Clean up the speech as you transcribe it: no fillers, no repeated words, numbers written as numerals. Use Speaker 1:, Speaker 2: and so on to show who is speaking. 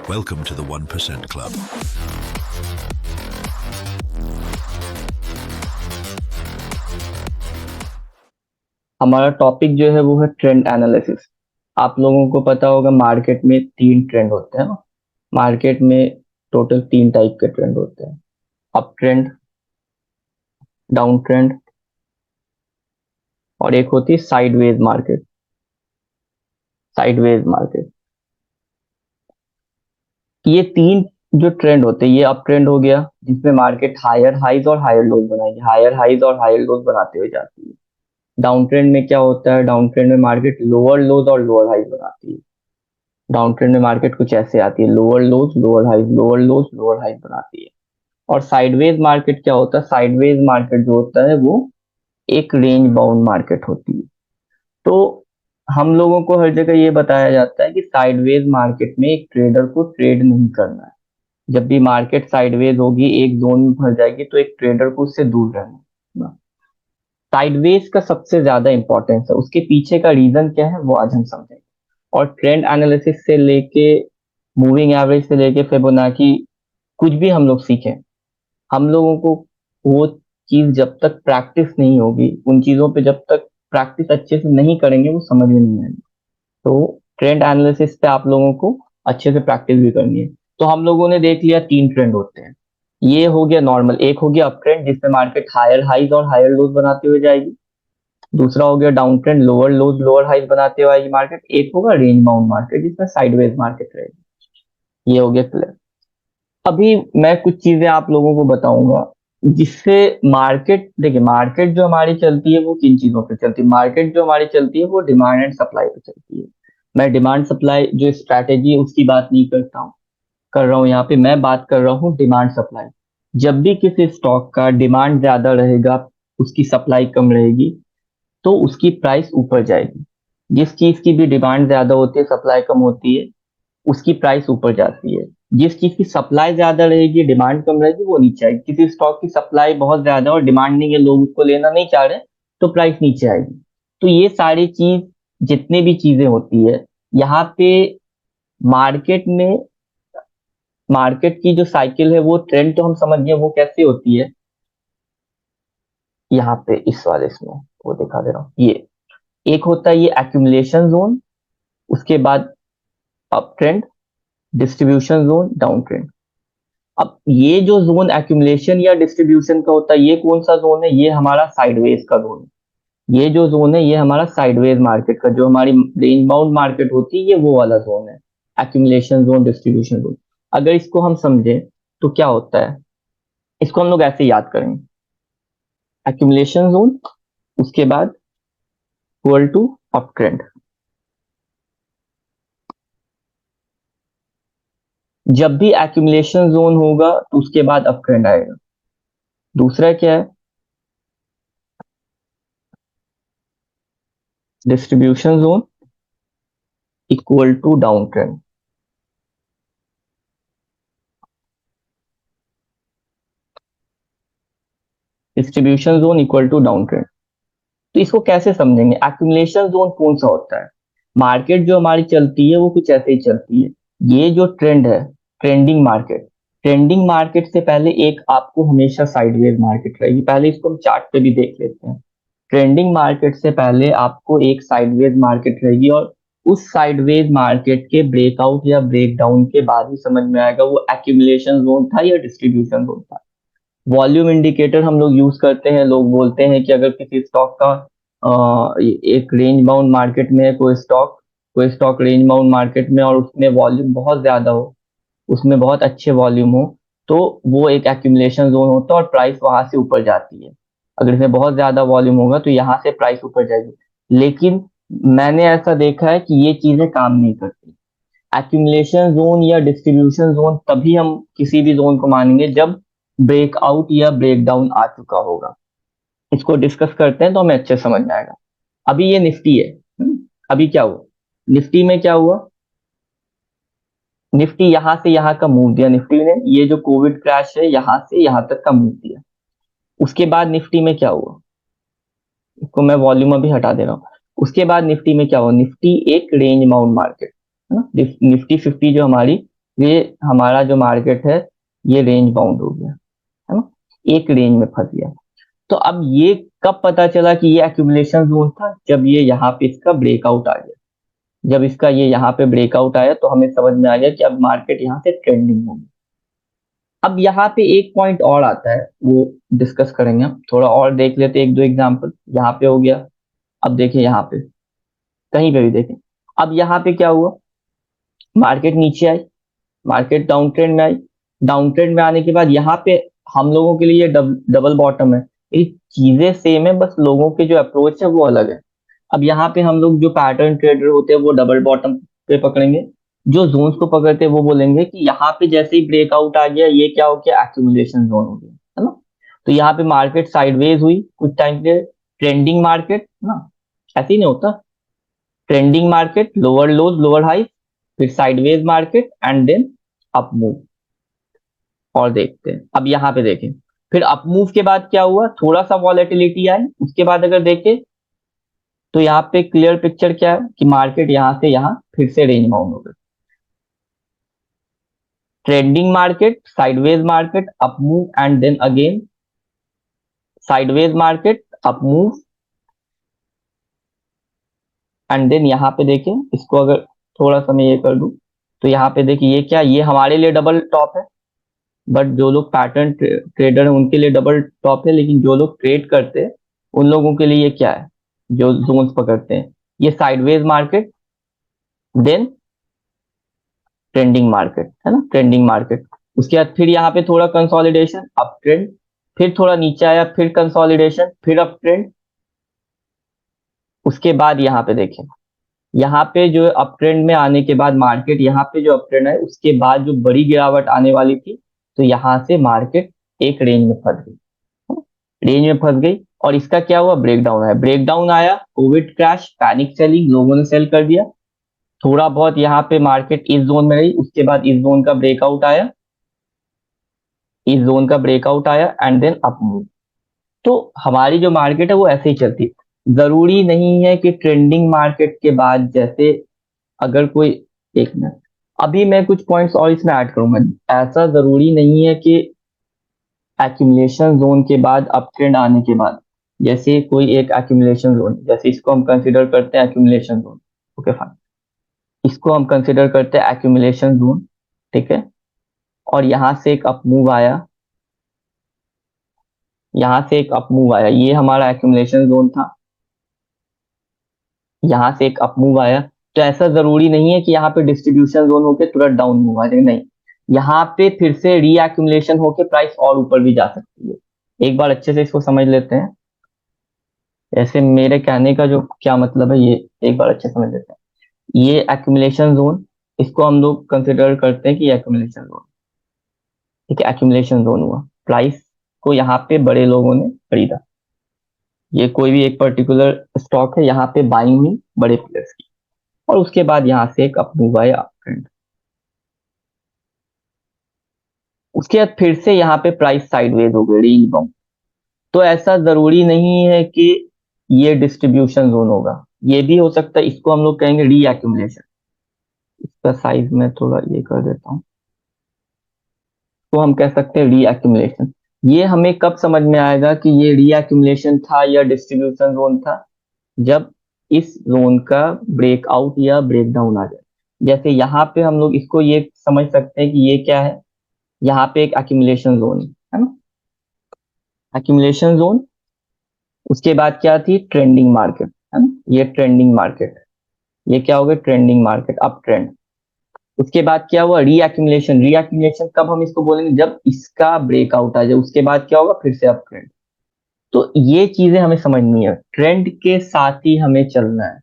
Speaker 1: Welcome to the 1% Club.
Speaker 2: हमारा topic जो है वो है ट्रेंड एनालिसिस। आप लोगों को पता होगा मार्केट में 3 ट्रेंड होते हैं ना। मार्केट में टोटल 3 टाइप के ट्रेंड होते हैं, अप ट्रेंड, डाउन ट्रेंड और एक होती है साइडवेज मार्केट। साइडवेज मार्केट, ये 3 जो ट्रेंड होते हैं, ये अप ट्रेंड हो गया जिसमें मार्केट हायर हाइज और हायर लोज बनाएगी, हायर हाइज और हायर लोज बनाते हुए जाती है। डाउन ट्रेंड में क्या होता है, डाउन ट्रेंड में मार्केट लोअर लोज और लोअर हाइज बनाती है। डाउन ट्रेंड में मार्केट कुछ ऐसे आती है, lower lows lower highs, lower lows lower highs बनाती है। और साइडवेज मार्केट क्या होता है, साइडवेज मार्केट जो होता है वो एक रेंज बाउंड मार्केट होती है। तो हम लोगों को हर जगह ये बताया जाता है कि साइडवेज मार्केट में एक ट्रेडर को ट्रेड नहीं करना है। जब भी मार्केट साइडवेज होगी, एक जोन में फंस जाएगी, तो एक ट्रेडर को उससे दूर रहना है। साइडवेज का सबसे ज्यादा इंपॉर्टेंस है, उसके पीछे का रीजन क्या है वो आज हम समझेंगे। और ट्रेंड एनालिसिस से लेके मूविंग एवरेज से लेके फिबोनाची, कुछ भी हम लोग सीखें, हम लोगों को वो चीज जब तक प्रैक्टिस नहीं होगी, उन चीजों पे जब तक प्रैक्टिस अच्छे से नहीं करेंगे वो समझ में नहीं आएगी। तो ट्रेंड एनालिसिस पे आप लोगों को अच्छे से प्रैक्टिस भी करनी है। तो हम लोगों ने देख लिया 3 ट्रेंड होते हैं। ये हो गया नॉर्मल, एक हो गया अप ट्रेंड जिसमें मार्केट हायर हाइज और हायर लोज बनाते हुए जाएगी। दूसरा हो गया down trend, lower lows lower highs बनाते हुए आएगी मार्केट। एक होगा रेंज बाउंड मार्केट जिसमें साइडवेज मार्केट रहेगी। ये हो गया क्लियर। अभी मैं कुछ चीजें आप लोगों को बताऊंगा जिससे मार्केट, देखिए मार्केट जो हमारी चलती है वो किन चीजों पे चलती है। मार्केट जो हमारी चलती है वो डिमांड एंड सप्लाई पे चलती है। मैं डिमांड सप्लाई जो स्ट्रैटेजी है उसकी बात नहीं करता हूँ, कर रहा हूँ यहाँ पे, मैं बात कर रहा हूँ डिमांड सप्लाई। जब भी किसी स्टॉक का डिमांड ज्यादा रहेगा, उसकी सप्लाई कम रहेगी, तो उसकी प्राइस ऊपर जाएगी। जिस चीज की भी डिमांड ज्यादा होती है, सप्लाई कम होती है, उसकी प्राइस ऊपर जाती है। जिस चीज की सप्लाई ज्यादा रहेगी, डिमांड कम रहेगी, वो नीचे आएगी। किसी स्टॉक की सप्लाई बहुत ज्यादा और डिमांड नहीं है, लोग उसको लेना नहीं चाह रहे, तो प्राइस नीचे आएगी। तो ये सारी चीज, जितनी भी चीजें होती है यहाँ पे मार्केट में, मार्केट की जो साइकिल है वो ट्रेंड तो हम समझ गए वो कैसे होती है। यहाँ पे इस वाले इसमें वो दिखा दे रहा हूँ। ये एक होता है ये एक्यूमुलेशन जोन, उसके बाद up trend, distribution zone, down trend. अब ये जो जोन एक्यूमुलेशन या डिस्ट्रीब्यूशन का होता है, ये कौन सा जोन है, ये हमारा साइडवेज का जोन है। ये जो जोन है ये हमारा साइडवेज मार्केट का, जो हमारी रेंज बाउंड मार्केट होती है, ये वो वाला जोन है, एक्यूमुलेशन जोन डिस्ट्रीब्यूशन जोन। अगर इसको हम समझें तो क्या होता है, इसको हम लोग ऐसे याद करेंगे, एक्यूमुलेशन जोन, उसके बाद इक्वल टू अप ट्रेंड। जब भी एक्यूमुलेशन जोन होगा तो उसके बाद अप ट्रेंड आएगा। दूसरा क्या है, distribution zone equal to down trend. Distribution zone equal to down trend. तो इसको कैसे समझेंगे, एक्यूमुलेशन जोन कौन सा होता है, मार्केट जो हमारी चलती है वो कुछ ऐसे ही चलती है। ये जो ट्रेंड है, ट्रेंडिंग मार्केट, ट्रेंडिंग मार्केट से पहले एक आपको हमेशा साइडवेज मार्केट रहेगी। पहले इसको हम चार्ट पे भी देख लेते हैं। ट्रेंडिंग मार्केट से पहले आपको एक साइडवेज मार्केट रहेगी, और उस साइडवेज मार्केट के ब्रेकआउट या ब्रेकडाउन के बाद ही समझ में आएगा वो एक्यूमुलेशन जोन था या डिस्ट्रीब्यूशन जोन था। वॉल्यूम इंडिकेटर हम लोग यूज करते हैं, लोग बोलते हैं कि अगर किसी स्टॉक का एक रेंज बाउंड मार्केट में है, कोई स्टॉक रेंज बाउंड मार्केट में और उसमें वॉल्यूम बहुत ज्यादा हो, उसमें बहुत अच्छे वॉल्यूम हो, तो वो एक एक्यूमुलेशन जोन होता है और प्राइस वहां से ऊपर जाती है। अगर इसमें बहुत ज्यादा वॉल्यूम होगा तो यहाँ से प्राइस ऊपर जाएगी। लेकिन मैंने ऐसा देखा है कि ये चीजें काम नहीं करती। एक्यूमुलेशन जोन या डिस्ट्रीब्यूशन जोन तभी हम किसी भी जोन को मानेंगे जब ब्रेकआउट या ब्रेकडाउन आ चुका होगा। इसको डिस्कस करते हैं तो हमें अच्छे समझ में आएगा। अभी ये निफ्टी है, अभी क्या हुआ, निफ्टी में क्या हुआ, निफ्टी यहां से यहां का मूव दिया निफ्टी ने, ये जो कोविड क्रैश है यहां से यहां तक का मूव दिया। उसके बाद निफ्टी में क्या हुआ, इसको मैं वॉल्यूम अभी हटा दे रहा हूँ। उसके बाद निफ्टी में क्या हुआ, निफ्टी एक रेंज बाउंड मार्केट है ना, निफ्टी 50 जो हमारी ये हमारा जो मार्केट है ये रेंज बाउंड हो गया, है ना, एक रेंज में फंस गया। तो अब ये कब पता चला कि ये एक्यूमुलेशन जोन था? जब ये यहाँ पे इसका ब्रेकआउट आ गया। जब इसका ये यहाँ पे ब्रेकआउट आया तो हमें समझ में आ गया कि अब मार्केट यहाँ से ट्रेंडिंग होगी। अब यहाँ पे एक पॉइंट और आता है, वो डिस्कस करेंगे हम, थोड़ा और देख लेते हैं एक दो एग्जांपल। यहाँ पे हो गया, अब देखिए यहाँ पे कहीं पे भी देखें। अब यहाँ पे क्या हुआ, मार्केट नीचे आई, मार्केट डाउन ट्रेंड में आई। डाउन ट्रेंड में आने के बाद यहाँ पे हम लोगों के लिए डबल बॉटम है। ये चीजें सेम है, बस लोगों के जो अप्रोच है वो अलग है। अब यहाँ पे हम लोग जो पैटर्न ट्रेडर होते हैं वो डबल बॉटम पे पकड़ेंगे। जो जोन्स को पकड़ते हैं वो बोलेंगे कि यहाँ पे जैसे ही ब्रेकआउट आ गया ये क्या हो गया, एक्यूमुलेशन जोन हो गया, है ना। तो यहाँ पे मार्केट साइडवेज हुई कुछ टाइम के लिए, ट्रेंडिंग मार्केट ना, ऐसे ही नहीं होता। Trending market, lower lows lower high, फिर sideways market and then up move. और देखते हैं अब यहाँ पे देखें, फिर अप मूव के बाद क्या हुआ, थोड़ा सा वॉलेटिलिटी आई। उसके बाद अगर देखें तो यहाँ पे क्लियर पिक्चर क्या है कि मार्केट यहाँ से यहाँ फिर से रेंज बाउंड हो गई। Trending market, sideways market, up move and then again sideways market, up move and then यहाँ पे देखें, इसको अगर थोड़ा सा मैं ये कर दूं तो यहाँ पे देखिए ये क्या, ये हमारे लिए डबल टॉप है, बट जो लोग पैटर्न ट्रेडर हैं उनके लिए डबल टॉप है। लेकिन जो लोग ट्रेड करते हैं उन लोगों के लिए ये क्या है, जो जोन्स पकड़ते हैं, ये sideways market then trending market, है ना, ट्रेंडिंग मार्केट। उसके बाद फिर यहाँ पे थोड़ा कंसोलिडेशन, अप ट्रेंड, फिर थोड़ा नीचे आया, फिर कंसोलिडेशन, फिर अप ट्रेंड। उसके बाद यहाँ पे देखें, यहाँ पे जो अप ट्रेंड में आने के बाद मार्केट यहाँ पे जो अप ट्रेंड है उसके बाद जो बड़ी गिरावट आने वाली थी, तो यहाँ से मार्केट एक रेंज में फंस गई, रेंज में फंस गई। और इसका क्या हुआ, ब्रेकडाउन आया, ब्रेकडाउन आया, कोविड क्रैश, पैनिक सेलिंग, लोगों ने सेल कर दिया। थोड़ा बहुत यहाँ पे मार्केट इस जोन में रही, उसके बाद इस जोन का ब्रेकआउट आया, इस जोन का ब्रेकआउट आया एंड देन अप मूव। तो हमारी जो मार्केट है वो ऐसे ही चलती है। जरूरी नहीं है कि ट्रेंडिंग मार्केट के बाद जैसे अगर कोई, एक मिनट, अभी मैं कुछ पॉइंट्स और इसमें ऐड करूंगा। ऐसा जरूरी नहीं है कि एक्यूमुलेशन जोन के बाद अप ट्रेंड आने के बाद जैसे कोई एक एक्यूमुलेशन जोन, जैसे इसको हम कंसिडर करते हैं एक्यूमुलेशन जोन, ओके फाइन, इसको हम कंसिडर करते हैं एक्यूमुलेशन जोन, ठीक है। और यहां से एक अप मूव आया, यहां से एक अप मूव आया, ये हमारा एक्यूमुलेशन जोन था, यहां से एक अप मूव आया। तो ऐसा जरूरी नहीं है कि यहाँ पे डिस्ट्रीब्यूशन जोन होके तुरंत डाउन मूव आ जाए, नहीं, यहाँ पे फिर से रीएक्यूमुलेशन होके प्राइस और ऊपर भी जा सकती है। एक बार अच्छे से इसको समझ लेते हैं, ऐसे मेरे कहने का जो क्या मतलब है ये एक बार अच्छे से समझ लेते हैं। ये एक्यूमुलेशन जोन, इसको हम लोग कंसिडर करते हैं कि एक्यूमुलेशन जोन, ठीक है, एक्यूमुलेशन जोन हुआ, प्राइस को यहाँ पे बड़े लोगों ने खरीदा, ये कोई भी एक पर्टिकुलर स्टॉक है, यहाँ पे बाइंग हुई बड़े प्लेयर्स की, और उसके बाद यहाँ से एक अप मूव आया, अप ट्रेंड। उसके बाद फिर से यहाँ पे प्राइस साइडवेज हो गई, रेंज बाउंड। तो ऐसा जरूरी नहीं है कि ये डिस्ट्रीब्यूशन जोन होगा, ये भी हो सकता है, इसको हम लोग कहेंगे रीएक्यूमुलेशन। इसका साइज में थोड़ा ये कर देता हूँ, तो हम कह सकते हैं रीएक्यूमुलेशन। ये हमें कब समझ में आएगा कि ये रीएक्यूमुलेशन था या डिस्ट्रीब्यूशन जोन था, जब इस जोन का ब्रेकआउट या ब्रेकडाउन आ जाए। जैसे यहाँ पे हम लोग इसको ये समझ सकते हैं कि ये क्या है, यहाँ पे एक एक्यूमुलेशन जोन है ना, एक्यूमुलेशन जोन। उसके बाद क्या थी, ट्रेंडिंग मार्केट, है ना, ये ट्रेंडिंग मार्केट, ये क्या हो गया, ट्रेंडिंग मार्केट, अप ट्रेंड। उसके बाद क्या हुआ, रीएक्यूमुलेशन, रीएक्यूमुलेशन कब हम इसको बोलेंगे, जब इसका ब्रेकआउट आ जाए, उसके बाद क्या होगा, फिर से अप ट्रेंड। तो ये चीजें हमें समझनी है, ट्रेंड के साथ ही हमें चलना है,